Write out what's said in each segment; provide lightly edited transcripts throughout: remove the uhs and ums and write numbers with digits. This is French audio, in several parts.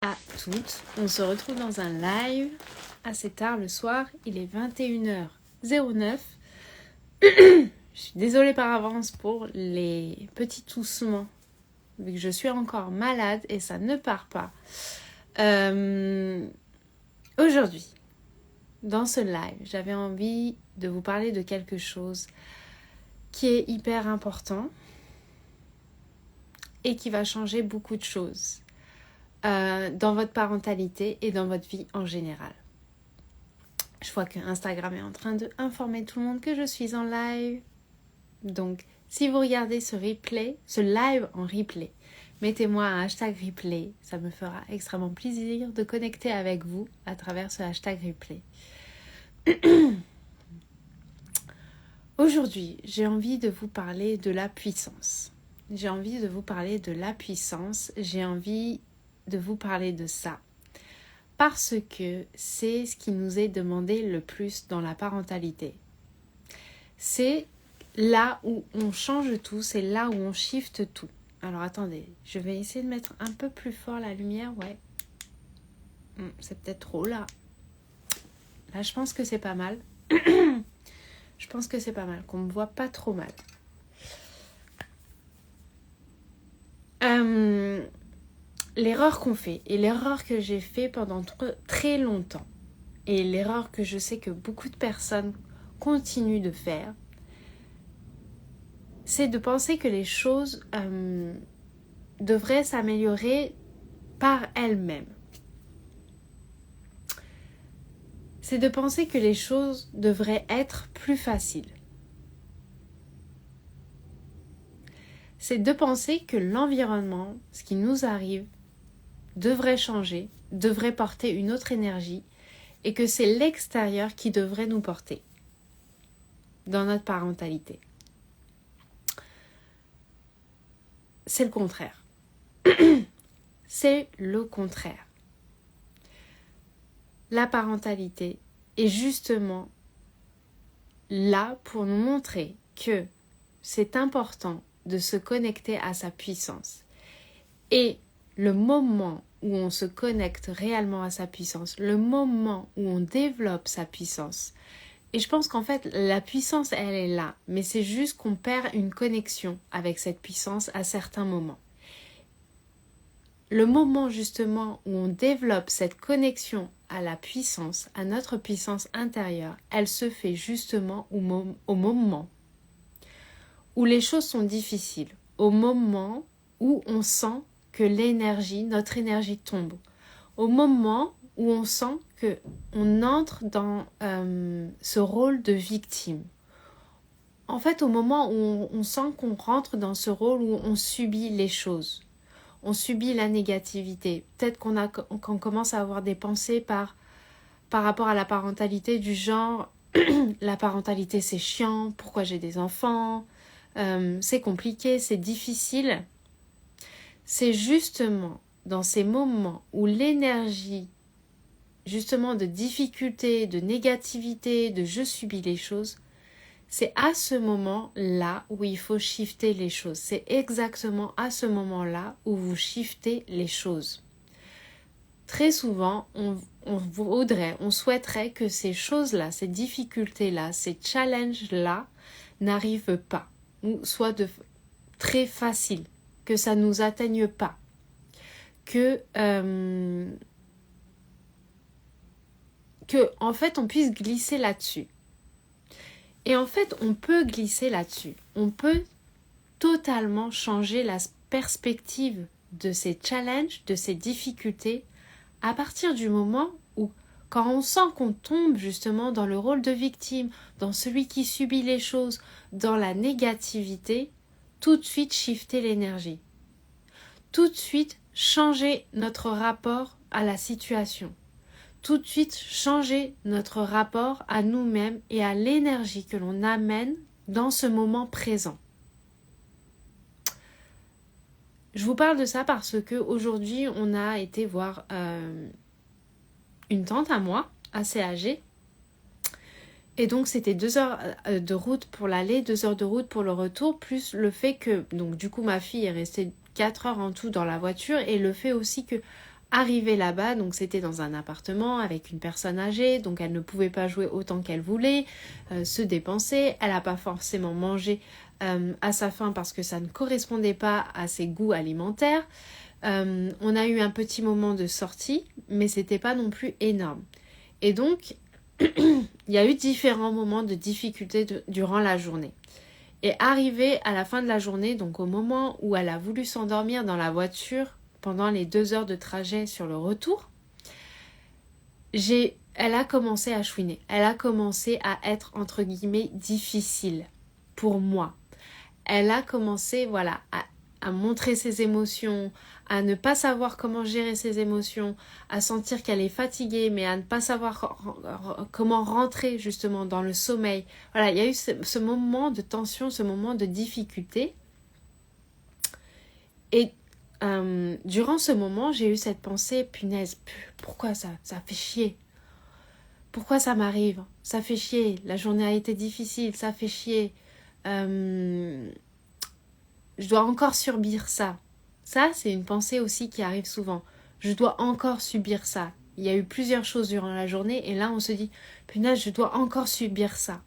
à toutes. On se retrouve dans un live assez tard le soir. Il est 21h09. Je suis désolée par avance pour les petits toussements, vu que je suis encore malade et ça ne part pas. Aujourd'hui, dans ce live, j'avais envie de vous parler de quelque chose qui est hyper important et qui va changer beaucoup de choses dans votre parentalité et dans votre vie en général. Je vois que Instagram est en train d'informer tout le monde que je suis en live. Donc, si vous regardez ce live en replay, mettez-moi un hashtag replay. Ça me fera extrêmement plaisir de connecter avec vous à travers ce hashtag replay. Aujourd'hui, j'ai envie de vous parler de la puissance. J'ai envie de vous parler de ça. Parce que c'est ce qui nous est demandé le plus dans la parentalité. C'est là où on change tout, c'est là où on shift tout. Alors attendez, je vais essayer de mettre un peu plus fort la lumière, ouais. C'est peut-être trop là. Là, je pense que c'est pas mal. Je pense que c'est pas mal, qu'on me voit pas trop mal. L'erreur qu'on fait, et l'erreur que j'ai fait pendant très longtemps, et l'erreur que je sais que beaucoup de personnes continuent de faire, c'est de penser que les choses devraient s'améliorer par elles-mêmes. C'est de penser que les choses devraient être plus faciles. C'est de penser que l'environnement, ce qui nous arrive, devrait changer, devrait porter une autre énergie et que c'est l'extérieur qui devrait nous porter dans notre parentalité. C'est le contraire. C'est le contraire. La parentalité est justement là pour nous montrer que c'est important de se connecter à sa puissance. Et le moment où on se connecte réellement à sa puissance, le moment où on développe sa puissance, et je pense qu'en fait la puissance elle est là, mais c'est juste qu'on perd une connexion avec cette puissance à certains moments. Le moment justement où on développe cette connexion à la puissance, à notre puissance intérieure, elle se fait justement au moment où les choses sont difficiles, au moment où on sent que notre énergie tombe, au moment où on sent qu'on entre dans ce rôle de victime. En fait, au moment où on sent qu'on rentre dans ce rôle où on subit les choses, on subit la négativité. Peut-être qu'on commence à avoir des pensées par rapport à la parentalité du genre la parentalité c'est chiant, pourquoi j'ai des enfants, c'est compliqué, c'est difficile. C'est justement dans ces moments où l'énergie justement de difficulté, de négativité, de je subis les choses, c'est à ce moment-là où il faut shifter les choses. C'est exactement à ce moment-là où vous shiftez les choses. Très souvent, on souhaiterait que ces choses-là, ces difficultés-là, ces challenges-là n'arrivent pas, ou soient très faciles, que ça ne nous atteigne pas, que en fait on puisse glisser là-dessus. Et en fait, on peut glisser là-dessus. On peut totalement changer la perspective de ces challenges, de ces difficultés, à partir du moment où, quand on sent qu'on tombe justement dans le rôle de victime, dans celui qui subit les choses, dans la négativité, tout de suite shifter l'énergie. Tout de suite changer notre rapport à la situation. Tout de suite changer notre rapport à nous-mêmes et à l'énergie que l'on amène dans ce moment présent. Je vous parle de ça parce que aujourd'hui on a été voir une tante à moi, assez âgée. Et donc c'était 2 heures de route pour l'aller, 2 heures de route pour le retour, plus le fait que, donc du coup ma fille est restée 4 heures en tout dans la voiture, et le fait aussi que Arrivée là-bas, donc c'était dans un appartement avec une personne âgée, donc elle ne pouvait pas jouer autant qu'elle voulait, se dépenser. Elle n'a pas forcément mangé à sa faim parce que ça ne correspondait pas à ses goûts alimentaires. On a eu un petit moment de sortie, mais c'était pas non plus énorme. Et donc, il y a eu différents moments de difficulté durant la journée. Et arrivé à la fin de la journée, donc au moment où elle a voulu s'endormir dans la voiture, pendant les 2 heures de trajet sur le retour, elle a commencé à chouiner. Elle a commencé à être, entre guillemets, difficile pour moi. Elle a commencé, à montrer ses émotions, à ne pas savoir comment gérer ses émotions, à sentir qu'elle est fatiguée, mais à ne pas savoir comment rentrer justement dans le sommeil. Voilà, il y a eu ce moment de tension, ce moment de difficulté. Et durant ce moment, j'ai eu cette pensée, punaise, pourquoi ça fait chier? Pourquoi ça m'arrive? Ça fait chier, la journée a été difficile, ça fait chier. Je dois encore subir ça. Ça, c'est une pensée aussi qui arrive souvent. Je dois encore subir ça. Il y a eu plusieurs choses durant la journée et là, on se dit, punaise, je dois encore subir ça.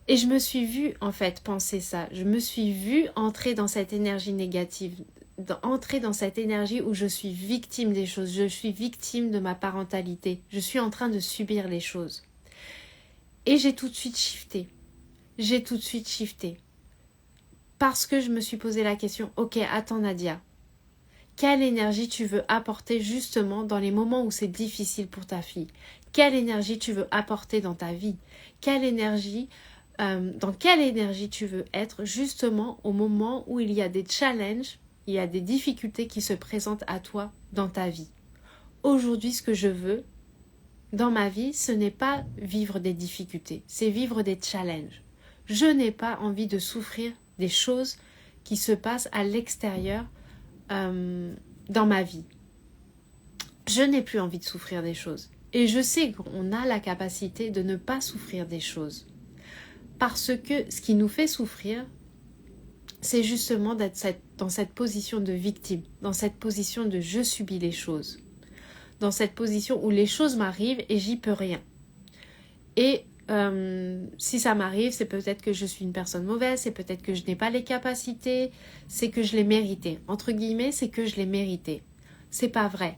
Et je me suis vue, en fait, penser ça. Je me suis vue entrer dans cette énergie négative, entrer dans cette énergie où je suis victime des choses, je suis victime de ma parentalité, je suis en train de subir les choses. Et j'ai tout de suite shifté. Parce que je me suis posé la question, ok, attends Nadia, quelle énergie tu veux apporter justement dans les moments où c'est difficile pour ta fille? Quelle énergie tu veux apporter dans ta vie? Dans quelle énergie tu veux être justement au moment où il y a des challenges, il y a des difficultés qui se présentent à toi dans ta vie. Aujourd'hui, ce que je veux dans ma vie, ce n'est pas vivre des difficultés, c'est vivre des challenges. Je n'ai pas envie de souffrir des choses qui se passent à l'extérieur dans ma vie. Je n'ai plus envie de souffrir des choses. Et je sais qu'on a la capacité de ne pas souffrir des choses. Parce que ce qui nous fait souffrir, c'est justement d'être dans cette position de victime, dans cette position de je subis les choses, dans cette position où les choses m'arrivent et j'y peux rien. Et si ça m'arrive, c'est peut-être que je suis une personne mauvaise, c'est peut-être que je n'ai pas les capacités, c'est que je l'ai mérité. Entre guillemets, c'est que je l'ai mérité. C'est pas vrai.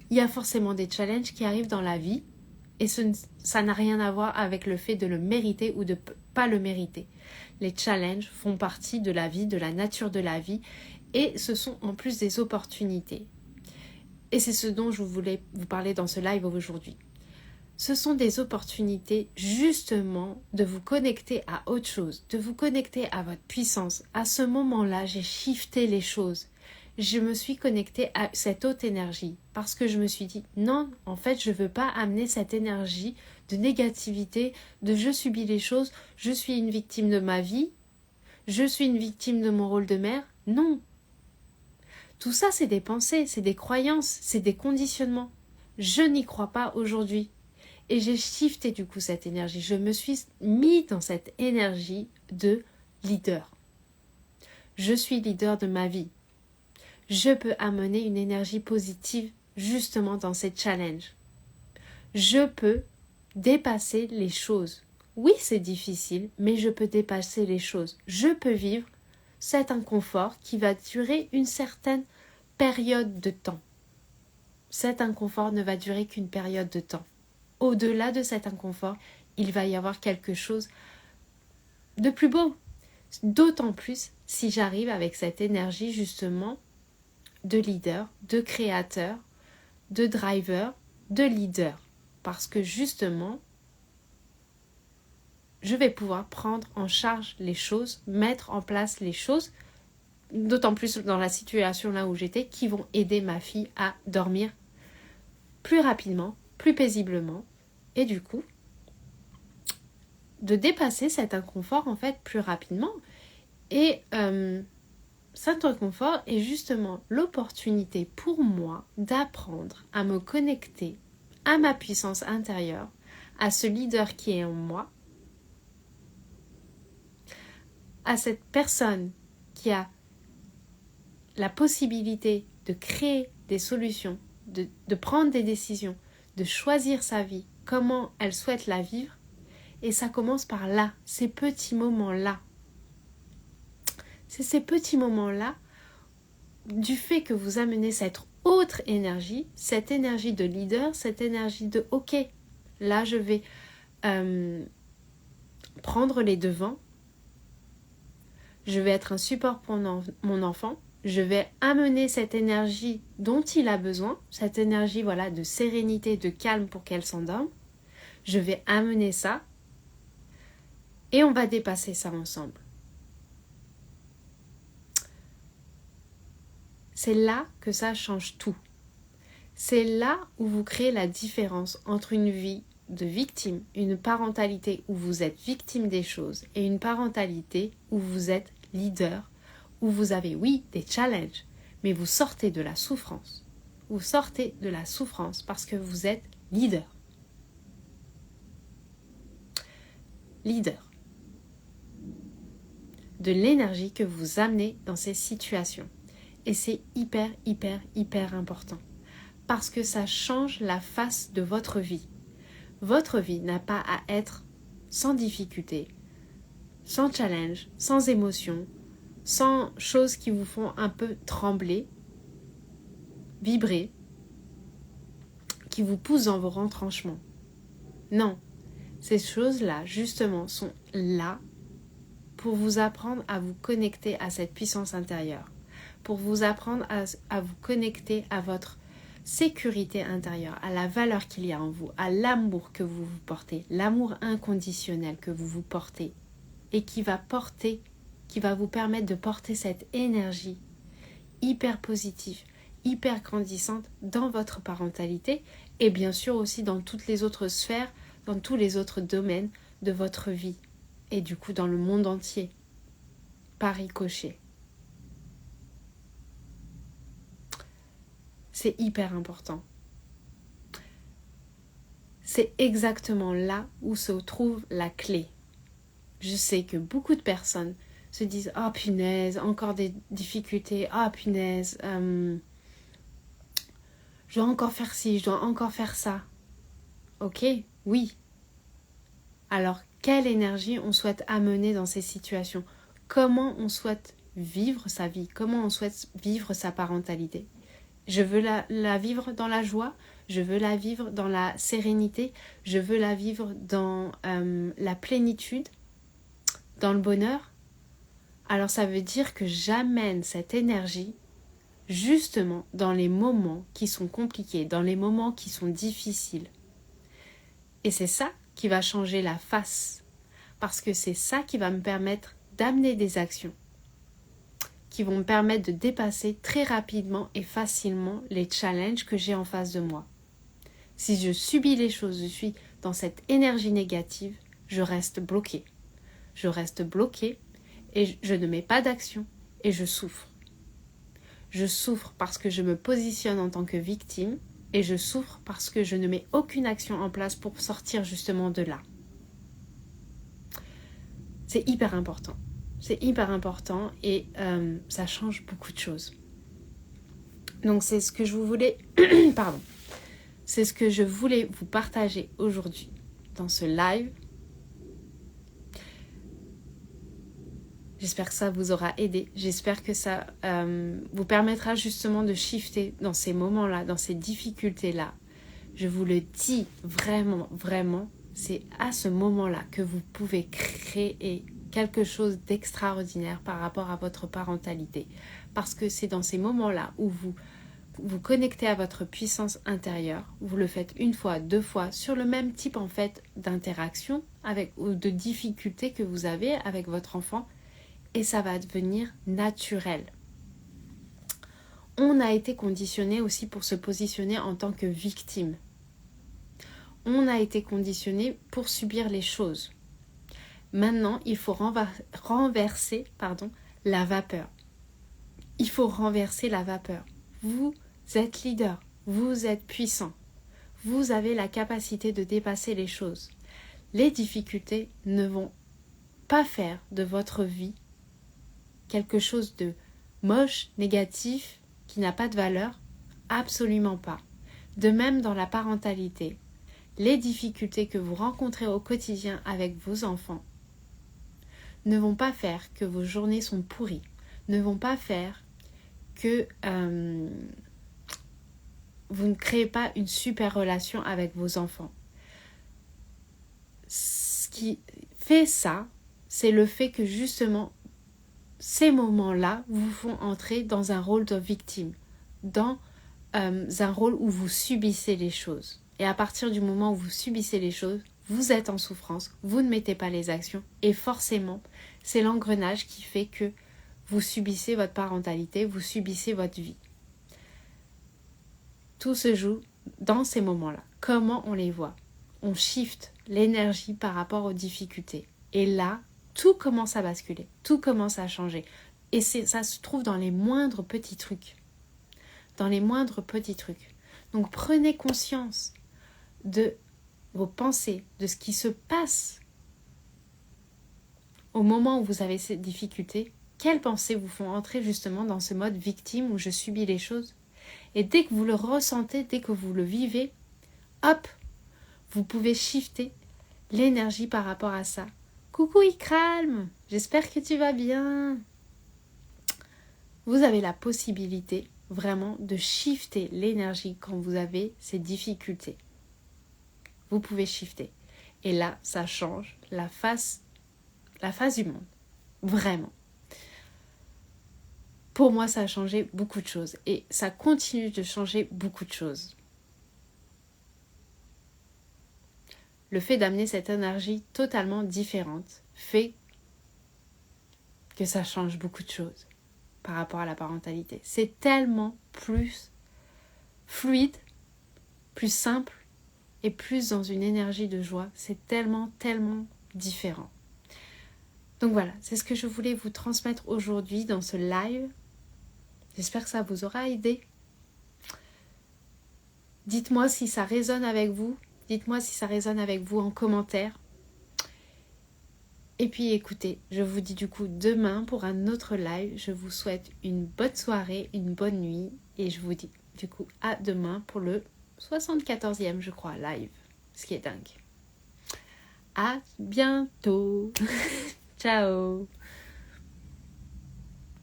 Il y a forcément des challenges qui arrivent dans la vie et ça n'a rien à voir avec le fait de le mériter ou de pas le mériter. Les challenges font partie de la vie, de la nature de la vie et ce sont en plus des opportunités. Et c'est ce dont je voulais vous parler dans ce live aujourd'hui. Ce sont des opportunités justement de vous connecter à autre chose, de vous connecter à votre puissance. À ce moment-là, j'ai shifté les choses. Je me suis connectée à cette haute énergie parce que je me suis dit non, en fait, je ne veux pas amener cette énergie de négativité, de je subis les choses, je suis une victime de ma vie, je suis une victime de mon rôle de mère. Non. Tout ça, c'est des pensées, c'est des croyances, c'est des conditionnements. Je n'y crois pas aujourd'hui. Et j'ai shifté du coup cette énergie. Je me suis mis dans cette énergie de leader. Je suis leader de ma vie. Je peux amener une énergie positive justement dans ces challenges. Je peux dépasser les choses. Oui, c'est difficile, mais je peux dépasser les choses. Je peux vivre cet inconfort qui va durer une certaine période de temps. Cet inconfort ne va durer qu'une période de temps. Au-delà de cet inconfort, il va y avoir quelque chose de plus beau. D'autant plus si j'arrive avec cette énergie justement de leader, de créateur, de driver, de leader. Parce que justement, je vais pouvoir prendre en charge les choses, mettre en place les choses, d'autant plus dans la situation là où j'étais, qui vont aider ma fille à dormir plus rapidement, plus paisiblement, et du coup, de dépasser cet inconfort en fait plus rapidement. Et cet inconfort est justement l'opportunité pour moi d'apprendre à me connecter à ma puissance intérieure, à ce leader qui est en moi, à cette personne qui a la possibilité de créer des solutions, de prendre des décisions, de choisir sa vie, comment elle souhaite la vivre. Et ça commence par là, ces petits moments-là. C'est ces petits moments-là, du fait que vous amenez cette autre énergie, cette énergie de leader, cette énergie de « ok, là je vais prendre les devants, je vais être un support pour mon enfant, je vais amener cette énergie dont il a besoin, cette énergie voilà, de sérénité, de calme pour qu'elle s'endorme, je vais amener ça et on va dépasser ça ensemble. » C'est là que ça change tout. C'est là où vous créez la différence entre une vie de victime, une parentalité où vous êtes victime des choses et une parentalité où vous êtes leader, où vous avez, oui, des challenges, mais vous sortez de la souffrance. Vous sortez de la souffrance parce que vous êtes leader. Leader. De l'énergie que vous amenez dans ces situations. Et c'est hyper, hyper, hyper important. Parce que ça change la face de votre vie. Votre vie n'a pas à être sans difficulté, sans challenge, sans émotion, sans choses qui vous font un peu trembler, vibrer, qui vous poussent dans vos retranchements. Non, ces choses-là, justement, sont là pour vous apprendre à vous connecter à cette puissance intérieure, pour vous apprendre à vous connecter à votre sécurité intérieure, à la valeur qu'il y a en vous, à l'amour que vous vous portez, l'amour inconditionnel que vous vous portez et qui va vous permettre de porter cette énergie hyper positive, hyper grandissante dans votre parentalité et bien sûr aussi dans toutes les autres sphères, dans tous les autres domaines de votre vie et du coup dans le monde entier, par ricochet. C'est hyper important. C'est exactement là où se trouve la clé. Je sais que beaucoup de personnes se disent « Ah punaise, encore des difficultés, ah punaise, je dois encore faire ci, je dois encore faire ça. » Ok, oui. Alors, quelle énergie on souhaite amener dans ces situations? Comment on souhaite vivre sa vie? Comment on souhaite vivre sa parentalité? Je veux la vivre dans la joie, je veux la vivre dans la sérénité, je veux la vivre dans la plénitude, dans le bonheur. Alors ça veut dire que j'amène cette énergie justement dans les moments qui sont compliqués, dans les moments qui sont difficiles. Et c'est ça qui va changer la face, parce que c'est ça qui va me permettre d'amener des actions qui vont me permettre de dépasser très rapidement et facilement les challenges que j'ai en face de moi. Si je subis les choses, je suis dans cette énergie négative, je reste bloquée. Je reste bloquée et je ne mets pas d'action et je souffre. Je souffre parce que je me positionne en tant que victime et je souffre parce que je ne mets aucune action en place pour sortir justement de là. C'est hyper important. C'est hyper important et ça change beaucoup de choses. Donc c'est ce que je voulais c'est ce que je voulais vous partager aujourd'hui dans ce live. J'espère que ça vous aura aidé. J'espère que ça vous permettra justement de shifter dans ces moments-là, dans ces difficultés-là. Je vous le dis vraiment, vraiment, c'est à ce moment-là que vous pouvez créer quelque chose d'extraordinaire par rapport à votre parentalité. Parce que c'est dans ces moments-là où vous vous connectez à votre puissance intérieure. Vous le faites une fois, deux fois, sur le même type en fait d'interaction ou de difficulté que vous avez avec votre enfant. Et ça va devenir naturel. On a été conditionné aussi pour se positionner en tant que victime. On a été conditionné pour subir les choses. Maintenant, il faut renverser la vapeur. Il faut renverser la vapeur. Vous êtes leader, vous êtes puissant. Vous avez la capacité de dépasser les choses. Les difficultés ne vont pas faire de votre vie quelque chose de moche, négatif, qui n'a pas de valeur. Absolument pas. De même dans la parentalité, les difficultés que vous rencontrez au quotidien avec vos enfants ne vont pas faire que vos journées sont pourries, ne vont pas faire que vous ne créez pas une super relation avec vos enfants. Ce qui fait ça, c'est le fait que justement, ces moments-là vous font entrer dans un rôle de victime, dans un rôle où vous subissez les choses. Et à partir du moment où vous subissez les choses, vous êtes en souffrance, vous ne mettez pas les actions et forcément, c'est l'engrenage qui fait que vous subissez votre parentalité, vous subissez votre vie. Tout se joue dans ces moments-là. Comment on les voit? On shift l'énergie par rapport aux difficultés. Et là, tout commence à basculer, tout commence à changer. Et ça se trouve dans les moindres petits trucs. Dans les moindres petits trucs. Donc prenez conscience de vos pensées, de ce qui se passe au moment où vous avez ces difficultés. Quelles pensées vous font entrer justement dans ce mode victime où je subis les choses? Et dès que vous le ressentez, dès que vous le vivez, hop, vous pouvez shifter l'énergie par rapport à ça. Coucou Ikram, j'espère que tu vas bien. Vous avez la possibilité vraiment de shifter l'énergie quand vous avez ces difficultés. Vous pouvez shifter. Et là, ça change la face du monde. Vraiment. Pour moi, ça a changé beaucoup de choses. Et ça continue de changer beaucoup de choses. Le fait d'amener cette énergie totalement différente fait que ça change beaucoup de choses par rapport à la parentalité. C'est tellement plus fluide, plus simple et plus dans une énergie de joie. C'est tellement, tellement différent. Donc voilà, c'est ce que je voulais vous transmettre aujourd'hui dans ce live. J'espère que ça vous aura aidé. Dites-moi si ça résonne avec vous. Dites-moi si ça résonne avec vous en commentaire. Et puis écoutez, je vous dis du coup demain pour un autre live. Je vous souhaite une bonne soirée, une bonne nuit. Et je vous dis du coup à demain pour le 74e je crois live. Ce qui est dingue. À bientôt. Ciao.